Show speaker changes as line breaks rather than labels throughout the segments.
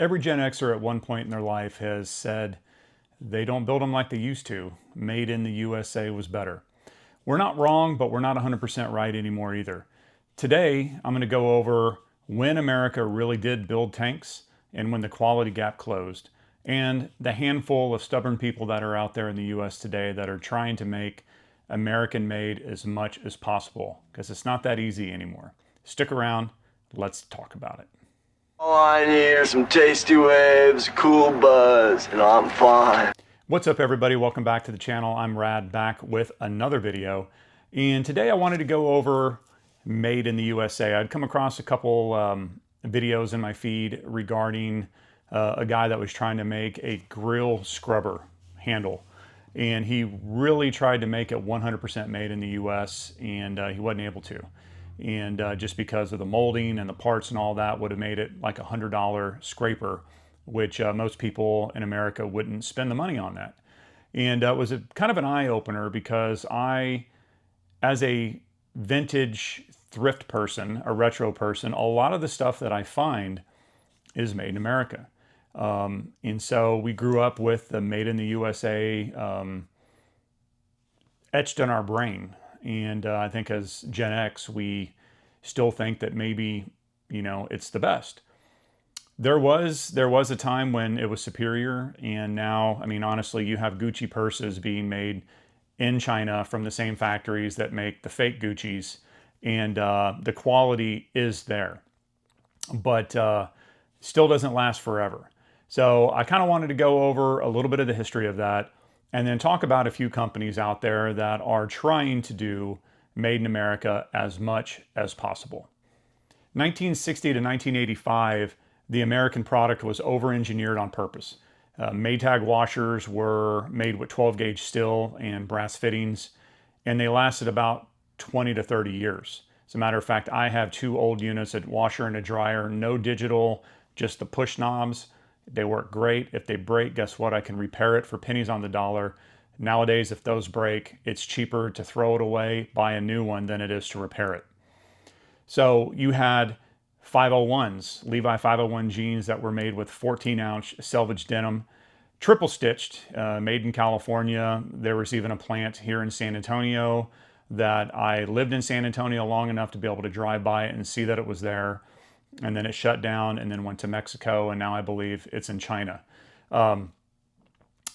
Every Gen Xer at one point in their life has said they don't build them like they used to. Made in the USA was better. We're not wrong, but we're not 100% right anymore either. Today, I'm going to go over when America really did build tanks and when the quality gap closed, and the handful of stubborn people that are out there in the US today that are trying to make American made as much as possible, because it's not that easy anymore. Stick around, let's talk about it.
All I need are some tasty waves, cool buzz, and I'm fine.
What's up everybody, welcome back to the channel. I'm Rad, back with another video. And today I wanted to go over made in the USA. I'd come across a couple videos in my feed regarding a guy that was trying to make a grill scrubber handle. And he really tried to make it 100% made in the US, and he wasn't able to. And just because of the molding and the parts and all that would have made it like $100 scraper, which most people in America wouldn't spend the money on that. And it was kind of an eye-opener because I, as a vintage thrift person, a retro person, a lot of the stuff that I find is made in America. And so we grew up with the made in the USA etched in our brain. And I think as Gen X, we still think that maybe, you know, it's the best. There was a time when it was superior, and now, I mean, honestly, you have Gucci purses being made in China from the same factories that make the fake Guccis, and the quality is there, but still doesn't last forever. So I kind of wanted to go over a little bit of the history of that, and then talk about a few companies out there that are trying to do made in America as much as possible. 1960 to 1985, the American product was over-engineered on purpose. Maytag washers were made with 12-gauge steel and brass fittings, and they lasted about 20 to 30 years. As a matter of fact, I have two old units, a washer and a dryer, no digital, just the push knobs. They work great. If they break, guess what? I can repair it for pennies on the dollar. Nowadays, if those break, it's cheaper to throw it away, buy a new one, than it is to repair it. So you had 501s, Levi 501 jeans that were made with 14-ounce selvedge denim, triple stitched, made in California. There was even a plant here in San Antonio that I lived in San Antonio long enough to be able to drive by it and see that it was there. And then it shut down and then went to Mexico, and now I believe it's in China. And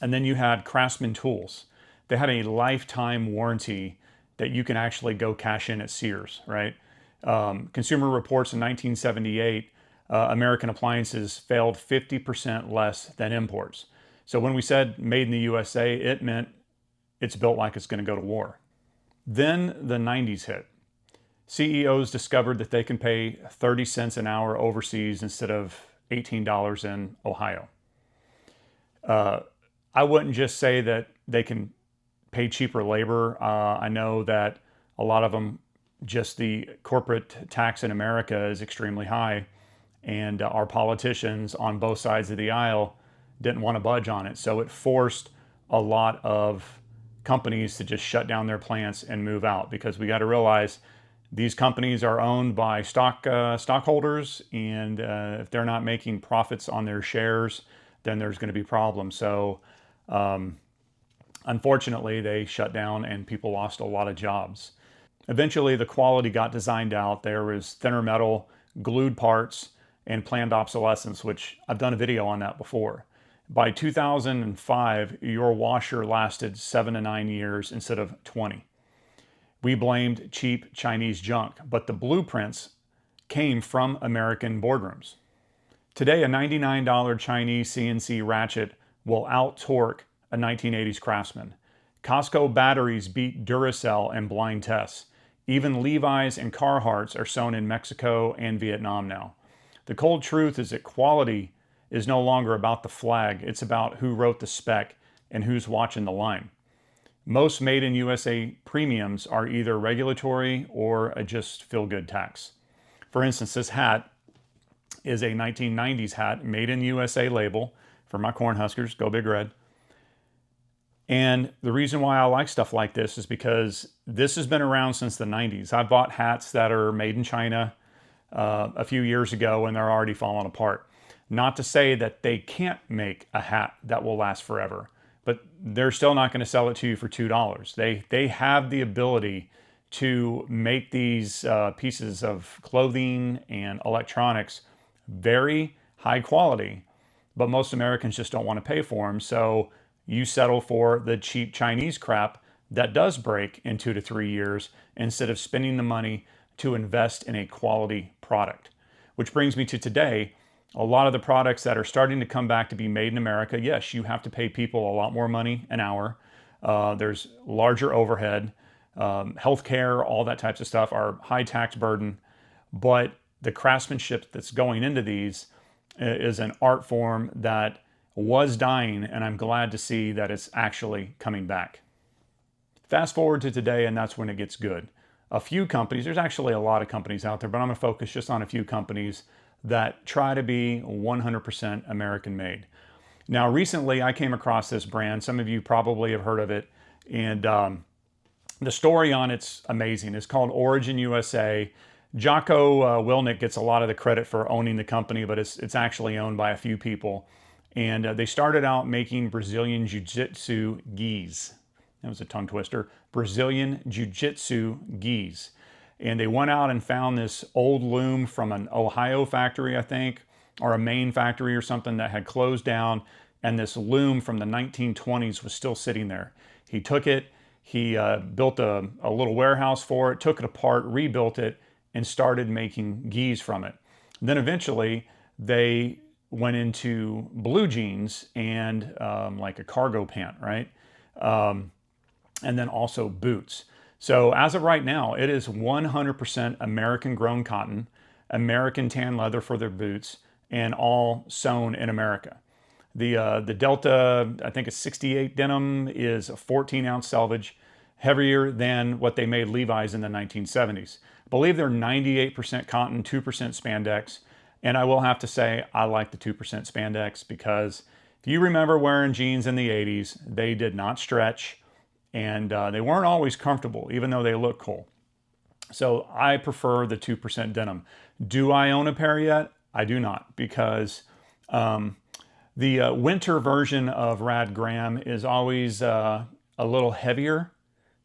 then you had Craftsman tools. They had a lifetime warranty that you can actually go cash in at Sears, right? Consumer Reports in 1978, American appliances failed 50% less than imports. So when we said made in the USA, it meant it's built like it's going to go to war. Then the 90s hit. CEOs discovered that they can pay 30 cents an hour overseas instead of $18 in Ohio. I wouldn't just say that they can pay cheaper labor. I know that a lot of them, just the corporate tax in America is extremely high, and our politicians on both sides of the aisle didn't want to budge on it. So it forced a lot of companies to just shut down their plants and move out, because we got to realize these companies are owned by stockholders, and if they're not making profits on their shares, then there's going to be problems. So unfortunately, they shut down and people lost a lot of jobs. Eventually, the quality got designed out. There was thinner metal, glued parts, and planned obsolescence, which I've done a video on that before. By 2005, your washer lasted 7 to 9 years instead of 20. We blamed cheap Chinese junk, but the blueprints came from American boardrooms. Today, a $99 Chinese CNC ratchet will out-torque a 1980s Craftsman. Costco batteries beat Duracell and blind tests. Even Levi's and Carhartts are sewn in Mexico and Vietnam now. The cold truth is that quality is no longer about the flag. It's about who wrote the spec and who's watching the line. Most made in USA premiums are either regulatory or a just feel-good tax. For instance, this hat is a 1990s hat, made in USA label for my Cornhuskers, go Big Red. And the reason why I like stuff like this is because this has been around since the 90s. I bought hats that are made in China a few years ago and they're already falling apart. Not to say that they can't make a hat that will last forever, but they're still not going to sell it to you for $2. They have the ability to make these pieces of clothing and electronics very high quality, but most Americans just don't want to pay for them. So you settle for the cheap Chinese crap that does break in 2 to 3 years instead of spending the money to invest in a quality product. Which brings me to today. A lot of the products that are starting to come back to be made in America, yes, you have to pay people a lot more money an hour. There's larger overhead, healthcare, all that types of stuff are high tax burden. But the craftsmanship that's going into these is an art form that was dying, and I'm glad to see that it's actually coming back. Fast forward to today, and that's when it gets good. A few companies, there's actually a lot of companies out there, but I'm going to focus just on a few companies that try to be 100% American made. Now, recently I came across this brand. Some of you probably have heard of it, and the story on it's amazing. It's called Origin USA. Jocko Willnick gets a lot of the credit for owning the company, but it's actually owned by a few people. And they started out making Brazilian Jiu-Jitsu gis. That was a tongue twister. Brazilian Jiu-Jitsu gis. And they went out and found this old loom from an Ohio factory, I think, or a Maine factory or something that had closed down. And this loom from the 1920s was still sitting there. He took it, he built a little warehouse for it, took it apart, rebuilt it, and started making gis from it. Then eventually they went into blue jeans and like a cargo pant, right? And then also boots. So as of right now, it is 100% American grown cotton, American tan leather for their boots, and all sewn in America. The Delta, I think it's 68 denim, is a 14-ounce selvage, heavier than what they made Levi's in the 1970s. I believe they're 98% cotton, 2% spandex. And I will have to say, I like the 2% spandex because if you remember wearing jeans in the 80s, they did not stretch. And they weren't always comfortable, even though they look cool. So I prefer the 2% denim. Do I own a pair yet? I do not, because the winter version of Rad Graham is always a little heavier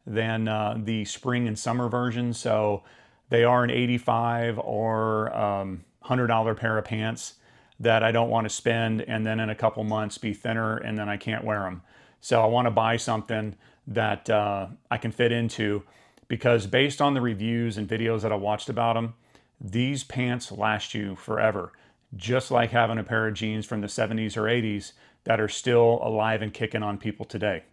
than the spring and summer version. So they are an $85 or $100 pair of pants that I don't want to spend and then in a couple months be thinner and then I can't wear them. So I want to buy something that I can fit into, because based on the reviews and videos that I watched about them, these pants last you forever. Just like having a pair of jeans from the 70s or 80s that are still alive and kicking on people today.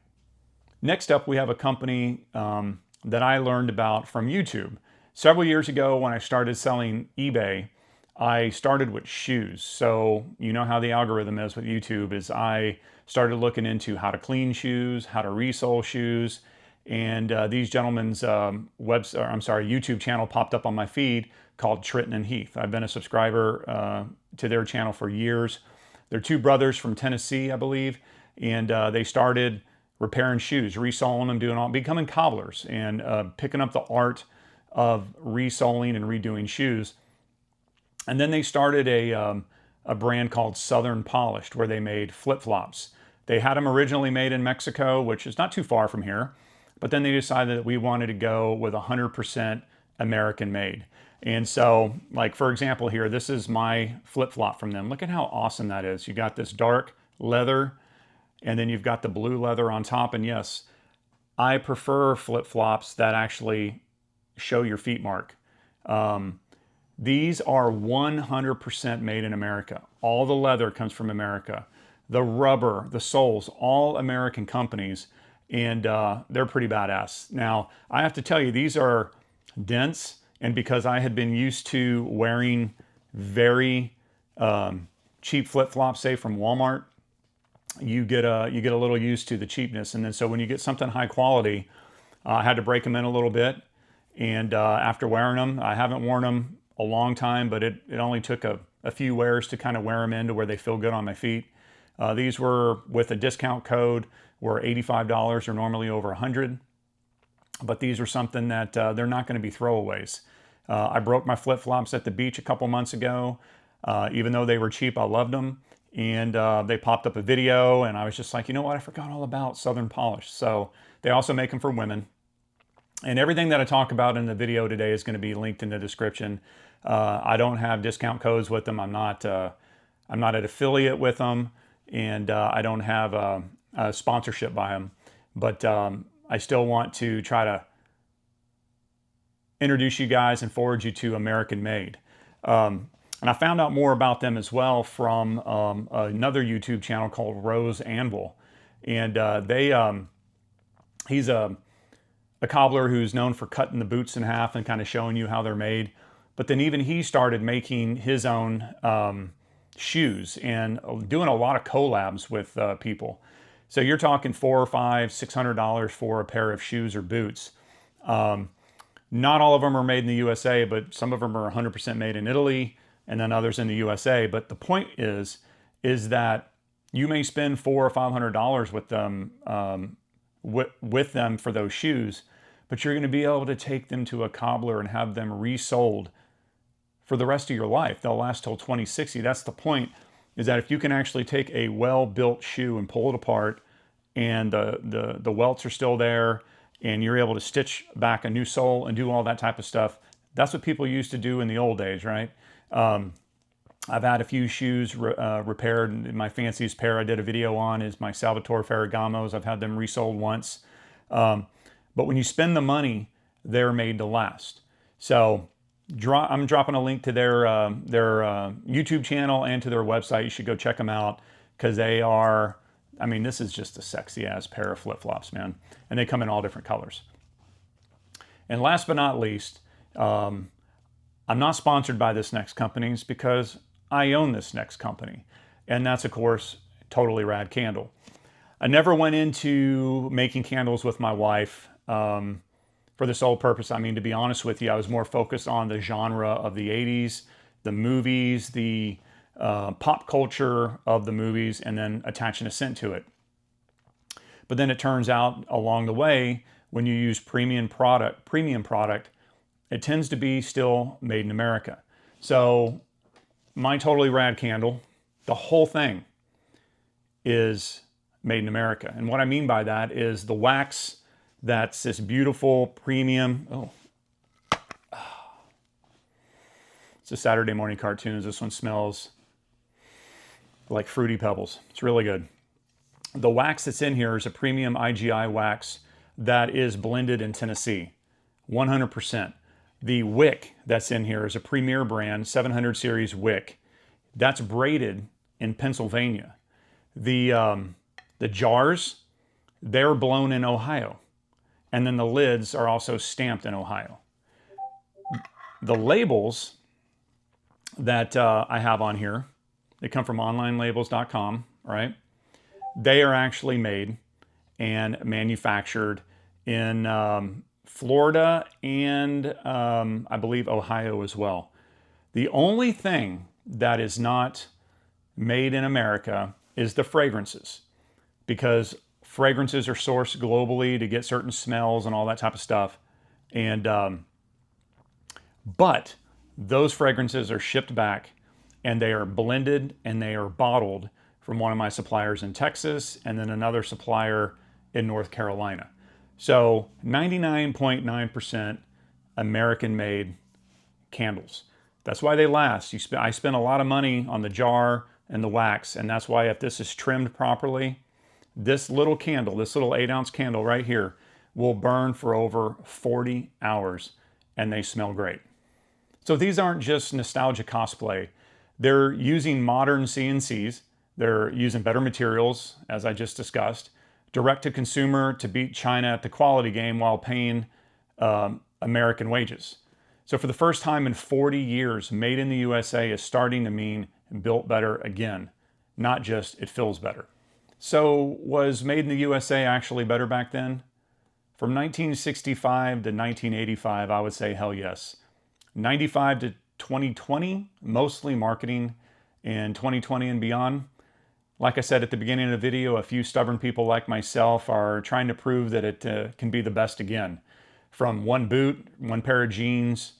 Next up, we have a company that I learned about from YouTube. Several years ago when I started selling eBay, I started with shoes. So you know how the algorithm is with YouTube is I started looking into how to clean shoes, how to resole shoes, and these gentlemen's YouTube channel popped up on my feed called Tritton and Heath. I've been a subscriber to their channel for years. They're two brothers from Tennessee, I believe, and they started repairing shoes, resoling them, becoming cobblers, and picking up the art of resoling and redoing shoes. And then they started a brand called Southern Polished, where they made flip-flops. They had them originally made in Mexico, which is not too far from here, but then they decided that we wanted to go with 100% American made. And so, like for example here, this is my flip-flop from them. Look at how awesome that is. You got this dark leather, and then you've got the blue leather on top. And yes, I prefer flip-flops that actually show your feet mark. These are 100% made in America. All the leather comes from America. The rubber, the soles, all American companies, and they're pretty badass. Now, I have to tell you, these are dense, and because I had been used to wearing very cheap flip-flops, say from Walmart, you get a little used to the cheapness. And then so when you get something high quality, I had to break them in a little bit. And after wearing them, I haven't worn them a long time, but it only took a few wears to kind of wear them into where they feel good on my feet. These were, with a discount code, were $85 or normally over $100. But these are something that they're not going to be throwaways. I broke my flip-flops at the beach a couple months ago. Even though they were cheap, I loved them. And they popped up a video, and I was just like, you know what? I forgot all about Southern Polish. So they also make them for women. And everything that I talk about in the video today is going to be linked in the description. I don't have discount codes with them. I'm not an affiliate with them, and I don't have a sponsorship by them. But I still want to try to introduce you guys and forward you to American Made. And I found out more about them as well from another YouTube channel called Anvil. And he's a cobbler who's known for cutting the boots in half and kind of showing you how they're made. But then even he started making his own shoes and doing a lot of collabs with people. So you're talking $400 or $600 for a pair of shoes or boots. Not all of them are made in the USA, but some of them are 100% made in Italy, and then others in the USA. But the point is that you may spend $400 or $500 with them, with them for those shoes, but you're going to be able to take them to a cobbler and have them resold for the rest of your life. They'll last till 2060. That's the point, is that if you can actually take a well-built shoe and pull it apart, and the welts are still there, and you're able to stitch back a new sole and do all that type of stuff. That's what people used to do in the old days, right? I've had a few shoes repaired. My fanciest pair I did a video on is my Salvatore Ferragamos. I've had them resold once. But when you spend the money, they're made to last. So I'm dropping a link to their YouTube channel and to their website. You should go check them out, because they are, I mean, this is just a sexy ass pair of flip-flops, man. And they come in all different colors. And last but not least, I'm not sponsored by this next company because I own this next company. And that's, of course, Totally Rad Candle. I never went into making candles with my wife for the sole purpose. I mean, to be honest with you, I was more focused on the genre of the 80s, the movies, the pop culture of the movies, and then attaching a scent to it. But then it turns out along the way, when you use premium product, it tends to be still made in America. So my Totally Rad Candle, the whole thing is made in America. And what I mean by that is the wax, that's this beautiful premium. It's a Saturday morning cartoons. This one smells like Fruity Pebbles. It's really good. The wax that's in here is a premium IGI wax that is blended in Tennessee, 100%. The wick that's in here is a premier brand, 700 series wick. That's braided in Pennsylvania. The jars, they're blown in Ohio. And then the lids are also stamped in Ohio. The labels that I have on here, they come from onlinelabels.com, right? They are actually made and manufactured in Florida and I believe Ohio as well. The only thing that is not made in America is the fragrances, because fragrances are sourced globally to get certain smells and all that type of stuff. And but those fragrances are shipped back, and they are blended and they are bottled from one of my suppliers in Texas and then another supplier in North Carolina. So 99.9% American-made candles. That's why they last. I spent a lot of money on the jar and the wax, and that's why if this is trimmed properly, this little candle, this little 8-ounce candle right here, will burn for over 40 hours, and they smell great. So these aren't just nostalgia cosplay. They're using modern CNCs. They're using better materials, as I just discussed, direct to consumer to beat China at the quality game while paying American wages. So for the first time in 40 years, made in the USA is starting to mean built better again, not just it feels better. So was made in the USA actually better back then? From 1965 to 1985, I would say hell yes. 95 to 2020, mostly marketing, and 2020 and beyond. Like I said at the beginning of the video, a few stubborn people like myself are trying to prove that it can be the best again. From one boot, one pair of jeans,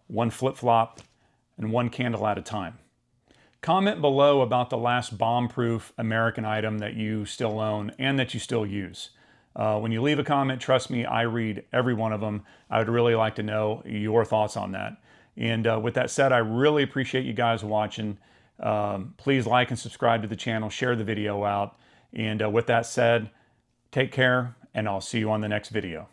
one flip-flop, and one candle at a time. Comment below about the last bomb-proof American item that you still own and that you still use. When you leave a comment, trust me, I read every one of them. I would really like to know your thoughts on that. And with that said, I really appreciate you guys watching. Please like and subscribe to the channel, share the video out. And with that said, take care, and I'll see you on the next video.